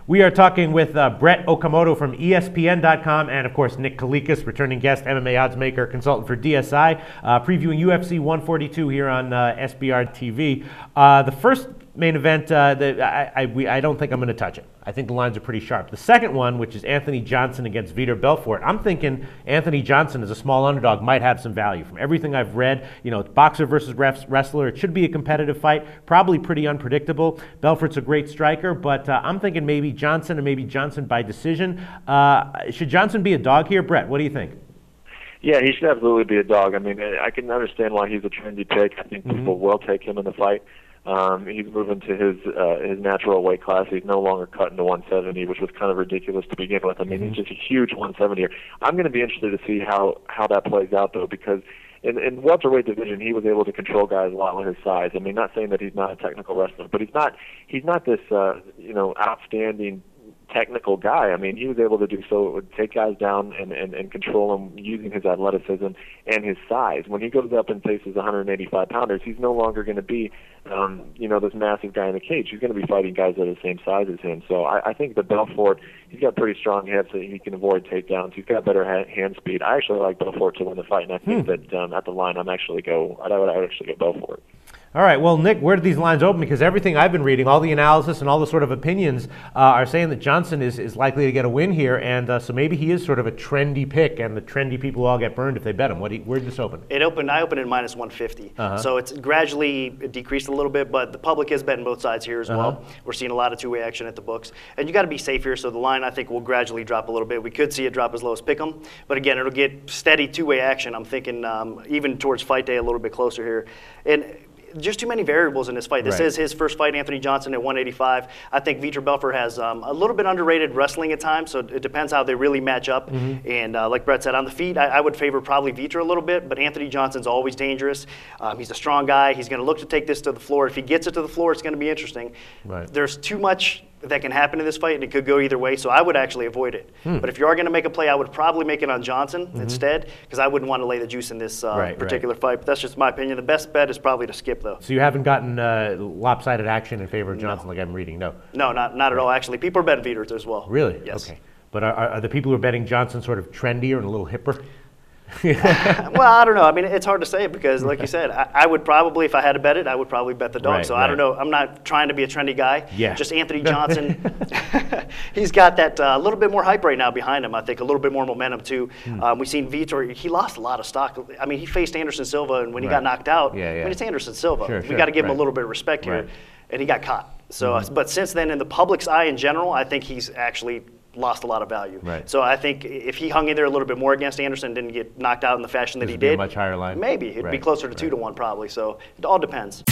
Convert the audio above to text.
We are talking with Brett Okamoto from ESPN.com and, of course, Nick Kalikas, returning guest, MMA Oddsmaker, consultant for DSI, previewing UFC 142 here on SBRtv. The first main event, I don't think I'm going to touch it. I think the lines are pretty sharp. The second one, which is Anthony Johnson against Vitor Belfort, I'm thinking Anthony Johnson as a small underdog might have some value. From everything I've read, you know, boxer versus wrestler, it should be a competitive fight, probably pretty unpredictable. Belfort's a great striker, but I'm thinking maybe Johnson and maybe Johnson by decision. Should Johnson be a dog here? Brett, what do you think? Yeah, he should absolutely be a dog. I mean, I can understand why he's a trendy pick. I think people will take him in the fight. He's moving to his natural weight class. He's no longer cut into 170, which was kind of ridiculous to begin with. I mean, he's just a huge 170 here. I'm going to be interested to see how that plays out, though, because in welterweight division, he was able to control guys a lot with his size. I mean, not saying that he's not a technical wrestler, but he's not this outstanding technical guy. I mean, he was able to do so. It would take guys down and control them using his athleticism and his size. When he goes up and faces 185 pounders, he's no longer going to be this massive guy in the cage. He's going to be fighting guys that are the same size as him. So I think that Belfort, he's got pretty strong hips, so he can avoid takedowns. He's got better hand speed. I actually like Belfort to win the fight, and I think that at the line, I would actually go Belfort. All right, well, Nick, where do these lines open? Because everything I've been reading, all the analysis and all the sort of opinions are saying that Johnson is likely to get a win here, and so maybe he is sort of a trendy pick, and the trendy people all get burned if they bet him. Where did this open? I opened at -150, so it's gradually decreased a little bit, but the public is betting both sides here as well. We're seeing a lot of two-way action at the books, and you got to be safe here, so the line, I think, will gradually drop a little bit. We could see it drop as low as pick'em, but again, it'll get steady two-way action. I'm thinking even towards fight day a little bit closer here. And just too many variables in this fight. This is his first fight, Anthony Johnson, at 185. I think Vitor Belfort has a little bit underrated wrestling at times, so it depends how they really match up. And like Brett said, on the feet, I would favor probably Vitor a little bit, but Anthony Johnson's always dangerous. He's a strong guy. He's going to look to take this to the floor. If he gets it to the floor, it's going to be interesting. There's too much that can happen in this fight, and it could go either way, so I would actually avoid it. But if you are going to make a play, I would probably make it on Johnson instead, because I wouldn't want to lay the juice in this particular fight. But that's just my opinion. The best bet is probably to skip, though. So you haven't gotten lopsided action in favor of Johnson like I'm reading? No, not at all, actually. People are betting Vitor as well. Really? Yes. Okay. But are the people who are betting Johnson sort of trendier and a little hipper? Well, I don't know. I mean, it's hard to say because, like you said, I would probably, if I had to bet it, I would probably bet the dog. So I don't know. I'm not trying to be a trendy guy. Yeah. Just Anthony Johnson. He's got that little bit more hype right now behind him. I think a little bit more momentum too. We've seen Vitor. He lost a lot of stock. I mean, he faced Anderson Silva, and when he got knocked out, I mean, it's Anderson Silva. We got to give him a little bit of respect here, and he got caught. So, but since then, in the public's eye in general, I think he's actually lost a lot of value. So I think if he hung in there a little bit more against Anderson, didn't get knocked out in the fashion that he did, a much higher line. Maybe it'd be closer to 2-1 probably. So it all depends.